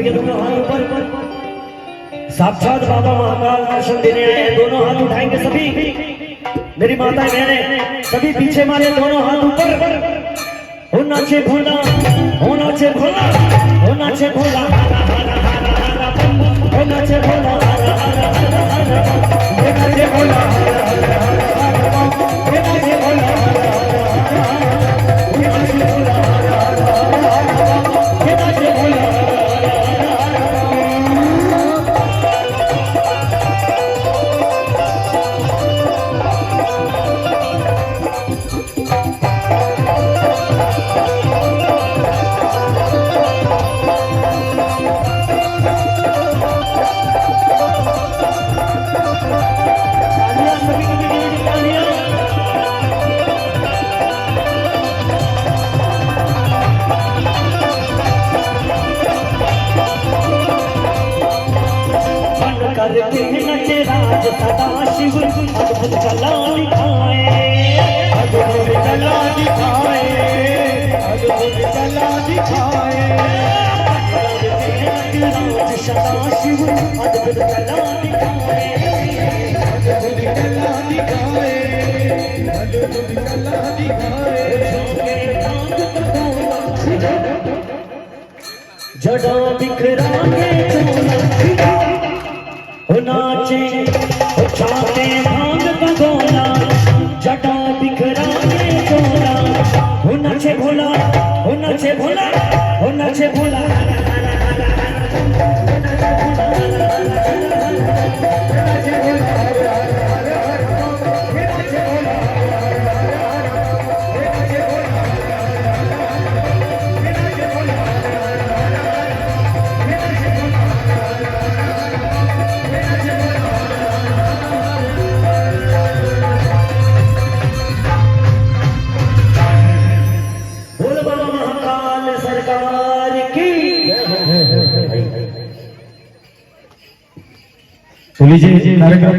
सभी दोनों हाथ ऊपर। साक्षात बाबा महाकाल दर्शन देने आए हैं। दोनों हाथ उठाएंगे सभी। मेरी माता बहनें सभी पीछे मारे, दोनों हाथ ऊपर। होना चे भोला, होना चे भोला, होना चे भोला, होना चे भोला, होना चे भोला, नचे राज सदा शिव अद्भुत कला दिखाए, अद्भुत कला दिखाए, अद्भुत कला दिखाए। राज सदा शिव अद्भुत कला दिखाए, अद्भुत कला दिखाए, अद्भुत कला दिखाए। जड़ा बिखरा के नाचे छाते भांग का गोला, जटा बिखरा के गोला। हो नाचे भोला, हो नाचे भोला, हो नाचे भोला। कार्यक्रम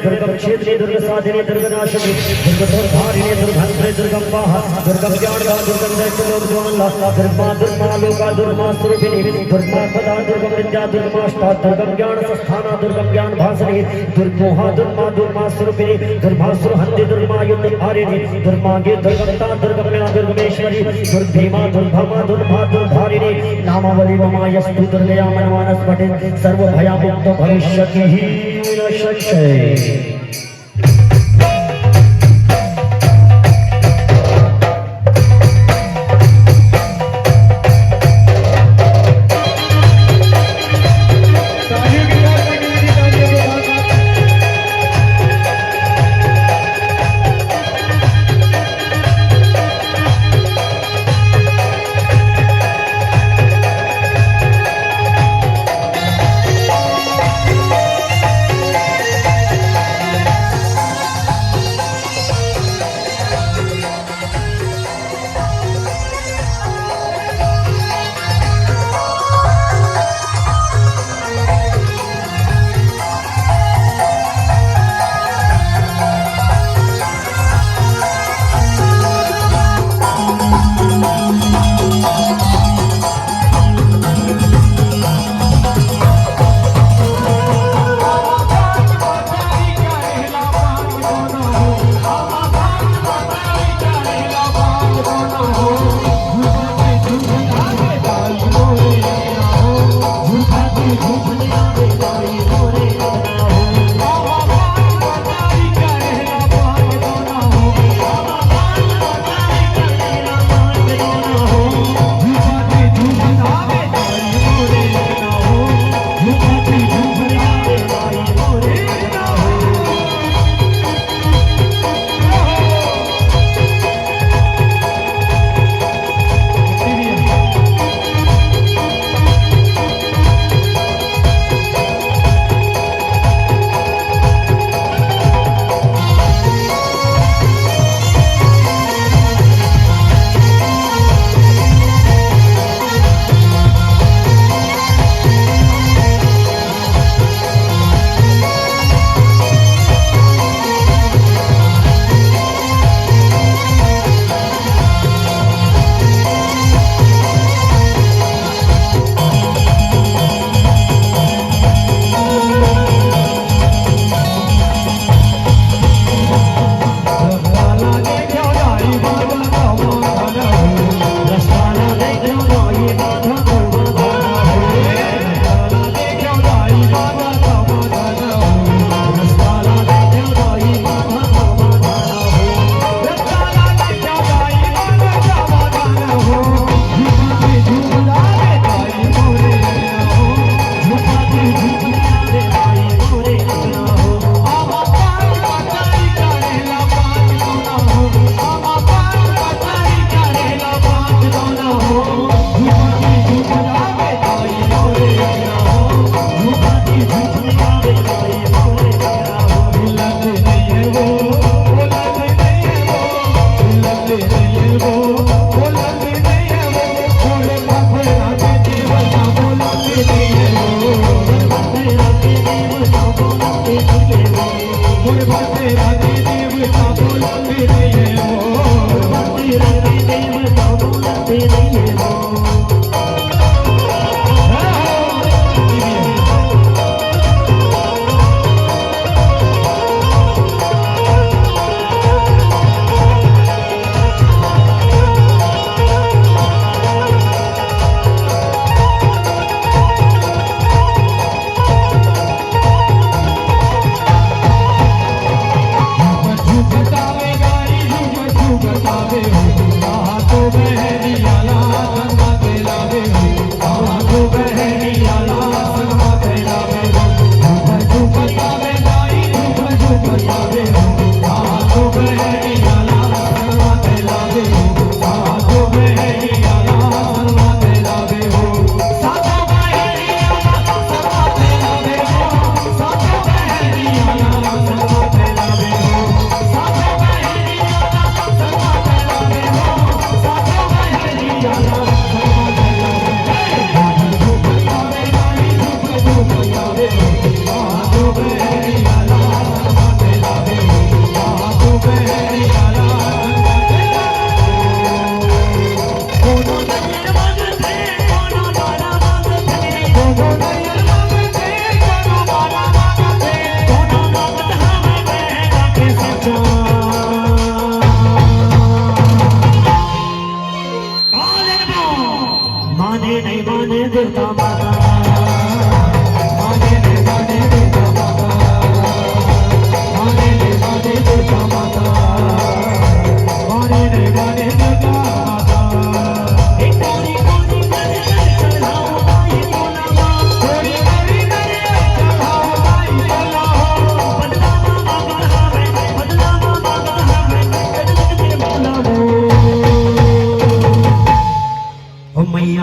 दुर्गम क्षेत्रे दुर्ग साधिने दुर्गनाशिनी दुर्गधारिणे दुर्गंधरे दुर्गंबाः दुर्गम ज्ञानदा दुर्गम दैत्यलोकज्वाला दुर्गा दुर्गा लोका दुर्गा स्वरूपिणी दुर्गा पदा दुर्गम विद्या दुर्गमाष्टा दुर्गम ज्ञान संस्थाना दुर्गम ज्ञान भासनी दुर्गोहा दुर्गा दुर्गा स्वरूपिणी दुर्भासुर हंति दुर्गा युद्ध हारिणी दुर्मागे दुर्गमता दुर्गम्या दुर्गमेश्वरी दुर्भीमा दुर्भमा दुर्भा दुर्धारिणी नामावली ममायस्तु दुर्गया मनमानस्पटे सर्वभयामुक्त भविष्यति संशय।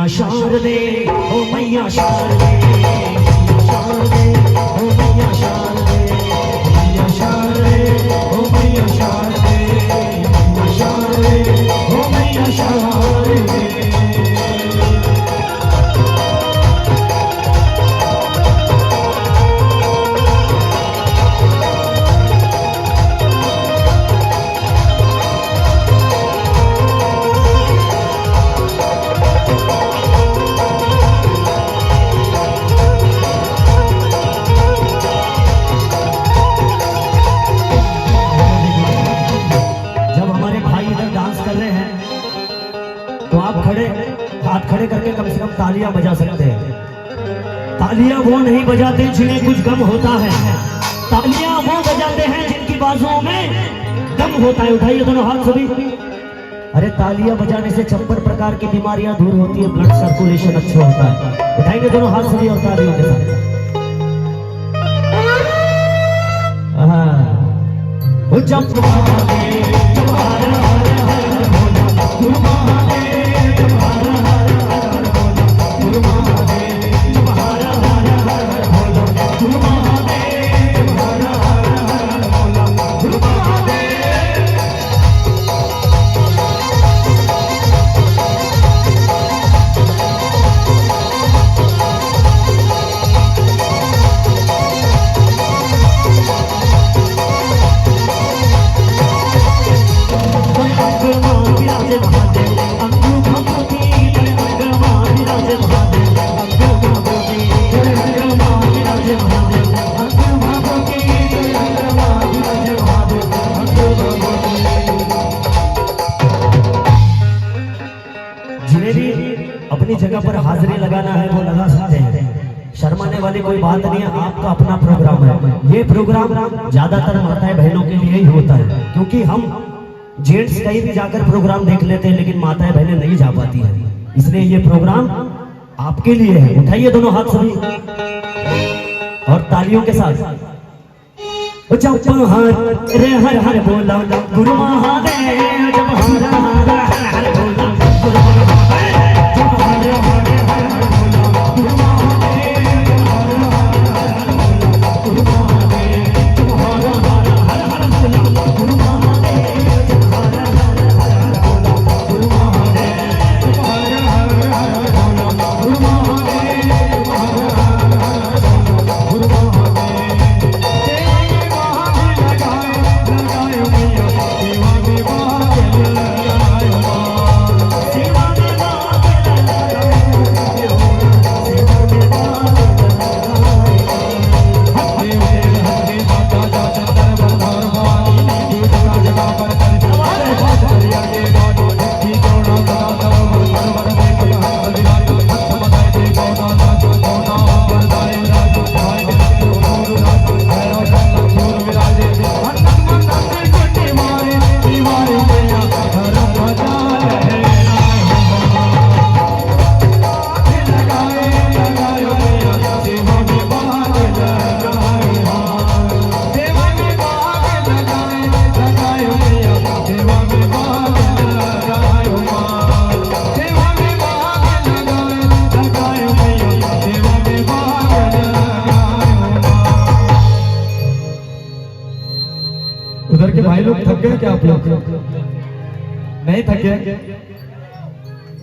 शारदे ओ मैया शारदे, शारदे ओ मैया शारदे, मैया शारदे ओ मैया शारदे, मैया शारदे ओ मैया शारदे। हाथ खड़े करके कम से कम तालियां बजा सकते हैं। तालियां वो नहीं बजाते जिन्हें कुछ गम होता है, तालियां वो बजाते हैं जिनकी बाजुओं में दम होता है। उठाइए दोनों हाथ सभी। अरे तालियां बजाने से 56 प्रकार की बीमारियां दूर होती है, ब्लड सर्कुलेशन अच्छा होता है। उठाएंगे दोनों हाथ सभी और तालियों के साथ। अपनी जगह पर हाजिरी लगाना है वो लगा सकते हैं, शर्माने वाली कोई बात नहीं है। आपका अपना प्रोग्राम है, ये प्रोग्राम ज्यादातर माताएं बहनों के लिए ही होता है, क्योंकि हम जेंट्स कहीं भी जाकर प्रोग्राम देख लेते हैं लेकिन माताएं बहनें नहीं जा पाती है, इसलिए ये प्रोग्राम आपके लिए है। उठाइए दोनों हाथ सभी और तालियों के साथ। रे हर हर बोला गुरु महादेव, जब हर हर हर बोला गुरु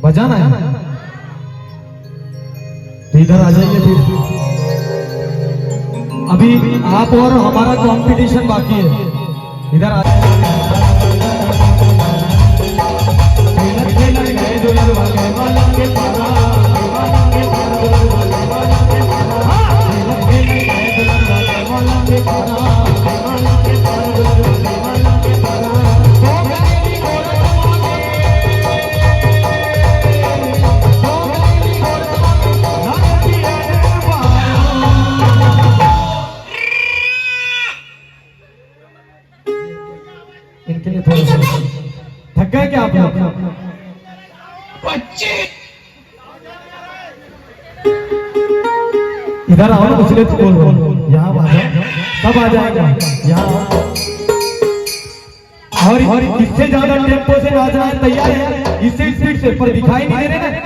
बजाना है तो इधर आ जाइए फिर। अभी आप और हमारा कंपटीशन बाकी है, इधर आ इनके लिए थोड़ा सा थक गए क्या आप लोग? इधर आओ ना, इसलिए तो बोल रहा हूं, यहाँ आ जाओ, सब आ जाएगा यहाँ। और इससे ज्यादा टेम्पो से नाचना है, तैयार है? इससे स्पीड से, पर दिखाई नहीं दे रहे ना।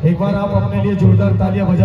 एक बार आप अपने लिए जोरदार तालियां बजा